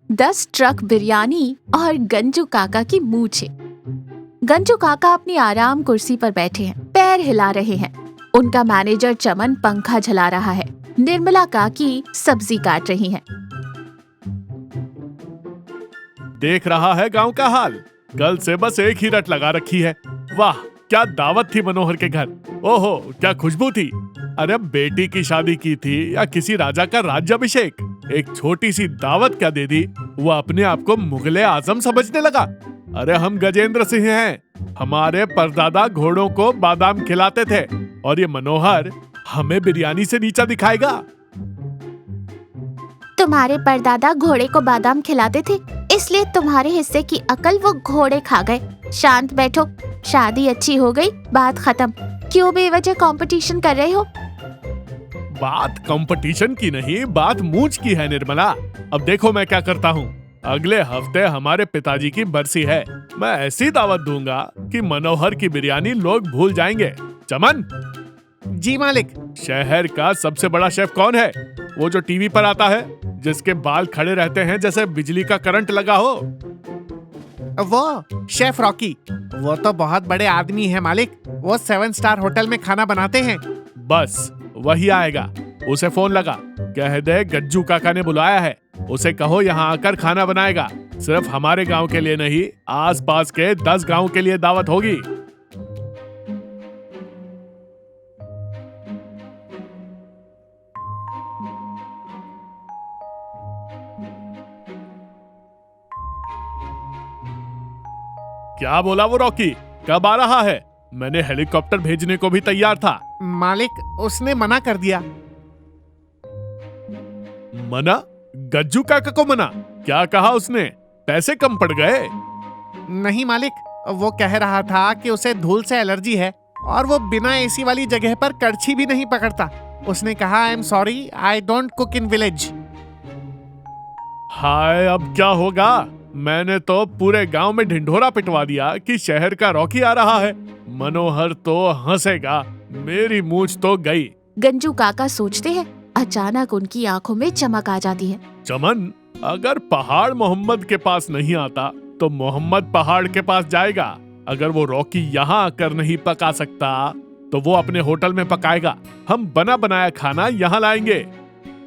10 truck biryani और गंजू काका की मूछें। गंजू काका अपनी आराम कुर्सी पर बैठे हैं, पैर हिला रहे हैं। उनका मैनेजर चमन पंखा झला रहा है। निर्मला काकी सब्जी काट रही हैं। देख रहा है गांव का हाल। कल से बस एक ही रट लगा रखी है। वाह, क्या दावत थी मनोहर के घर। ओहो, क्या खुशबू थी। अरे बेटी की शादी की थी या किसी राजा का राज्याभिषेक, एक छोटी सी दावत क्या दे दी। वो अपने आप को मुगले आजम समझने लगा। अरे हम गजेंद्र सिंह हैं। हमारे परदादा घोड़ों को बादाम खिलाते थे और ये मनोहर हमें बिरयानी से नीचा दिखाएगा। तुम्हारे परदादा घोड़े को बादाम खिलाते थे, इसलिए तुम्हारे हिस्से की अकल वो घोड़े खा गए। शांत बैठो, शादी अच्छी हो गई, बात खत्म। क्यों बेवजह कंपटीशन कर रहे हो? बात कंपटीशन की नहीं, बात मूंछ की है निर्मला। अब देखो मैं क्या करता हूँ। अगले हफ्ते हमारे पिताजी की बरसी है। मैं ऐसी दावत दूंगा कि मनोहर की बिरयानी लोग भूल जाएंगे। चमन। जी मालिक। शहर का सबसे बड़ा शेफ कौन है? वो जो टीवी पर आता है, जिसके बाल खड़े रहते हैं जैसे बिजली का करंट लगा हो। वो शेफ रॉकी। वो तो बहुत बड़े आदमी है मालिक। वो 7 स्टार होटल में खाना बनाते हैं। बस वही आएगा। उसे फोन लगा, कह दे गज्जू काका ने बुलाया है। उसे कहो यहाँ आकर खाना बनाएगा। सिर्फ हमारे गांव के लिए नहीं, आसपास के 10 गांव के लिए दावत होगी। क्या बोला वो रॉकी? कब आ रहा है? मैंने हेलीकॉप्टर भेजने को भी तैयार था। मालिक, उसने मना कर दिया। मना? गज्जू काका को मना? क्या कहा उसने? पैसे कम पड़ गए? नहीं मालिक, वो कह रहा था कि उसे धूल से एलर्जी है और वो बिना एसी वाली जगह पर कड़छी भी नहीं पकड़ता। उसने कहा I am sorry, I don't cook in village. हाय, अब क्या होगा? मैंने तो पूरे गांव में ढिंढोरा पिटवा दिया कि शहर का रॉकी आ रहा है। मनोहर तो हंसेगा, मेरी मूंछ तो गई। गंजू काका सोचते हैं। अचानक उनकी आंखों में चमक आ जाती है। चमन, अगर पहाड़ मोहम्मद के पास नहीं आता तो मोहम्मद पहाड़ के पास जाएगा। अगर वो रॉकी यहाँ आकर नहीं पका सकता तो वो अपने होटल में पकाएगा। हम बना बनाया खाना यहाँ लाएंगे।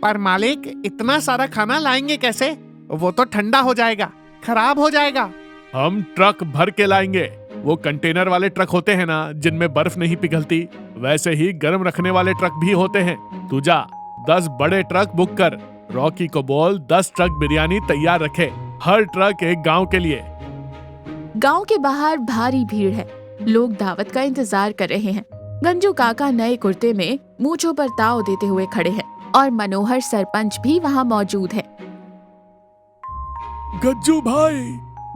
पर मालिक, इतना सारा खाना लाएंगे कैसे? वो तो ठंडा हो जाएगा, खराब हो जाएगा। हम ट्रक भर के लाएंगे। वो कंटेनर वाले ट्रक होते हैं ना, जिनमें बर्फ नहीं पिघलती, वैसे ही गर्म रखने वाले ट्रक भी होते हैं। तू जा 10 बड़े ट्रक बुक कर। रॉकी को बोल 10 ट्रक बिरयानी तैयार रखे, हर ट्रक एक गांव के लिए। गांव के बाहर भारी भीड़ है। लोग दावत का इंतजार कर रहे हैं। गंजू काका नए कुर्ते में मूंछों पर ताव देते हुए खड़े हैं और मनोहर सरपंच भी वहाँ मौजूद है। गज्जू भाई,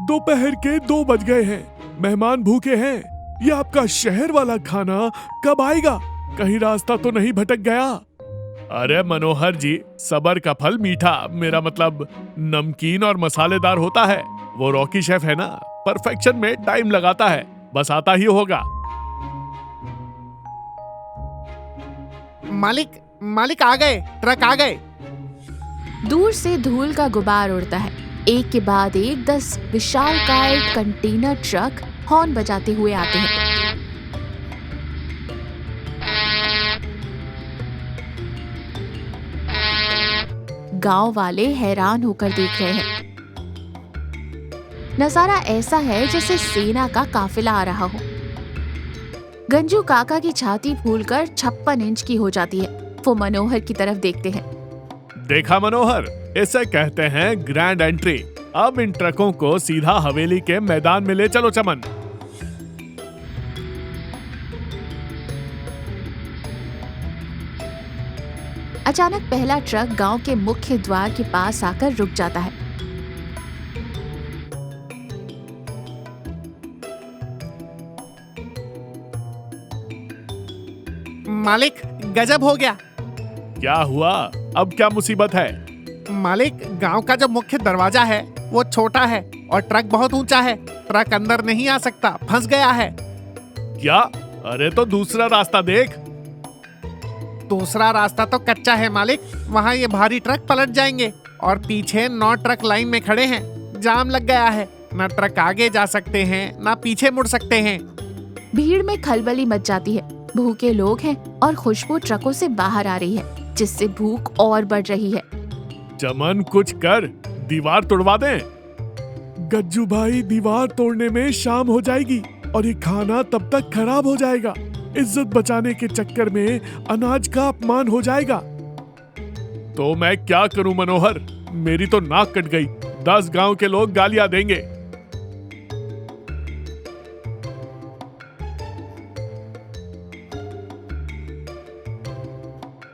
दोपहर के 2 बज गए हैं। मेहमान भूखे हैं। ये आपका शहर वाला खाना कब आएगा? कहीं रास्ता तो नहीं भटक गया? अरे मनोहर जी, सबर का फल मीठा, मेरा मतलब नमकीन और मसालेदार होता है। वो रॉकी शेफ है ना, परफेक्शन में टाइम लगाता है। बस आता ही होगा। मालिक आ गए, ट्रक आ गए। दूर से धूल का गुबार उड़ता है। एक के बाद एक 10 विशालकाय कंटेनर ट्रक हॉर्न बजाते हुए आते हैं। गांव वाले हैरान होकर देख रहे हैं। नजारा ऐसा है जैसे सेना का काफिला आ रहा हो। गंजू काका की छाती फूलकर 56 इंच की हो जाती है। वो मनोहर की तरफ देखते हैं। देखा मनोहर, इसे कहते हैं ग्रैंड एंट्री। अब इन ट्रकों को सीधा हवेली के मैदान में ले चलो चमन। अचानक पहला ट्रक गांव के मुख्य द्वार के पास आकर रुक जाता है। मालिक, गजब हो गया। क्या हुआ? अब क्या मुसीबत है? मालिक, गांव का जो मुख्य दरवाजा है वो छोटा है और ट्रक बहुत ऊंचा है। ट्रक अंदर नहीं आ सकता, फंस गया है। क्या? अरे तो दूसरा रास्ता देख। दूसरा रास्ता तो कच्चा है मालिक। वहाँ ये भारी ट्रक पलट जाएंगे और पीछे 9 ट्रक लाइन में खड़े हैं। जाम लग गया है, ना ट्रक आगे जा सकते हैं ना पीछे मुड़ सकते हैं। भीड़ में खलबली मच जाती है। भूखे लोग हैं और खुशबू ट्रकों से बाहर आ रही है, जिससे भूख और बढ़ रही है। चमन कुछ कर, दीवार तोड़वा दें। गज्जू भाई, दीवार तोड़ने में शाम हो जाएगी और ये खाना तब तक खराब हो जाएगा। इज्जत बचाने के चक्कर में अनाज का अपमान हो जाएगा। तो मैं क्या करूं मनोहर, मेरी तो नाक कट गई। 10 गांव के लोग गालियां देंगे।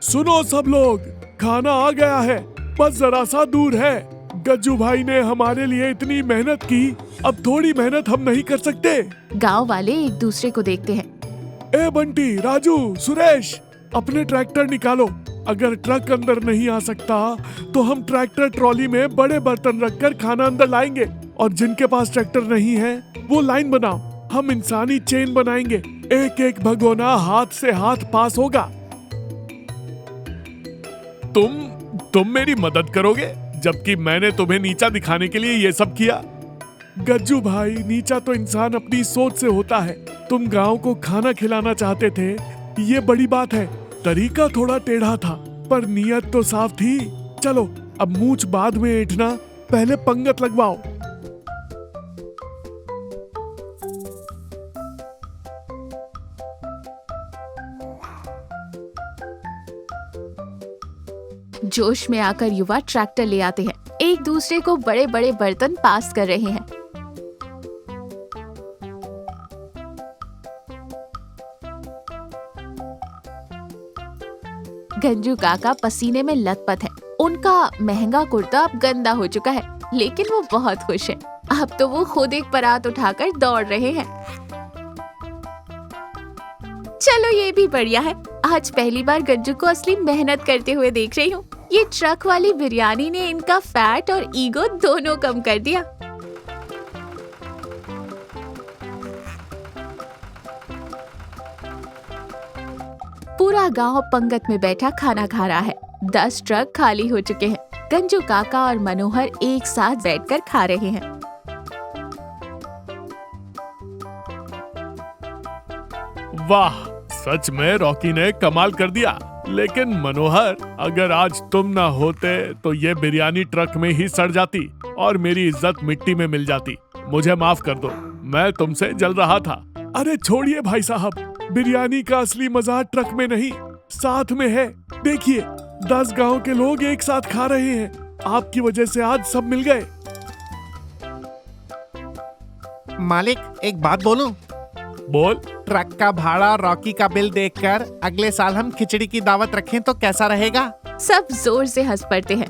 सुनो सब लोग, खाना आ गया है, बस जरा सा दूर है। गज्जू भाई ने हमारे लिए इतनी मेहनत की, अब थोड़ी मेहनत हम नहीं कर सकते? गांव वाले एक दूसरे को देखते हैं। ए बंटी, राजू, सुरेश, अपने ट्रैक्टर निकालो। अगर ट्रक अंदर नहीं आ सकता तो हम ट्रैक्टर ट्रॉली में बड़े बर्तन रखकर खाना अंदर लाएंगे, और जिनके पास ट्रैक्टर नहीं है वो लाइन बनाओ। हम इंसानी चेन बनाएंगे, एक एक भगोना हाथ से हाथ पास होगा। तुम मेरी मदद करोगे, जबकि मैंने तुम्हें नीचा दिखाने के लिए ये सब किया? गज्जू भाई, नीचा तो इंसान अपनी सोच से होता है। तुम गांव को खाना खिलाना चाहते थे, ये बड़ी बात है। तरीका थोड़ा टेढ़ा था, पर नियत तो साफ थी। चलो अब मूंछ बाद में ऐंठना, पहले पंगत लगवाओ। जोश में आकर युवा ट्रैक्टर ले आते हैं। एक दूसरे को बड़े बड़े बर्तन पास कर रहे हैं। गंजू काका पसीने में लथपथ है। उनका महंगा कुर्ता अब गंदा हो चुका है, लेकिन वो बहुत खुश है। अब तो वो खुद एक परात उठाकर दौड़ रहे हैं। चलो ये भी बढ़िया है, आज पहली बार गंजू को असली मेहनत करते हुए देख रही हूँ। ये ट्रक वाली बिरयानी ने इनका फैट और ईगो दोनों कम कर दिया। पूरा गांव पंगत में बैठा खाना खा रहा है। 10 ट्रक खाली हो चुके हैं। गंजू काका और मनोहर एक साथ बैठकर खा रहे हैं। वाह, सच में रॉकी ने कमाल कर दिया। लेकिन मनोहर, अगर आज तुम ना होते तो ये बिरयानी ट्रक में ही सड़ जाती और मेरी इज्जत मिट्टी में मिल जाती। मुझे माफ कर दो, मैं तुमसे जल रहा था। अरे छोड़िए भाई साहब, बिरयानी का असली मजा ट्रक में नहीं, साथ में है। देखिए, 10 गांव के लोग एक साथ खा रहे हैं। आपकी वजह से आज सब मिल गए। मालिक, एक बात बोलूं? बोल। ट्रक का भाड़ा, रॉकी का बिल देखकर अगले साल हम खिचड़ी की दावत रखें तो कैसा रहेगा? सब जोर से हंस पड़ते हैं।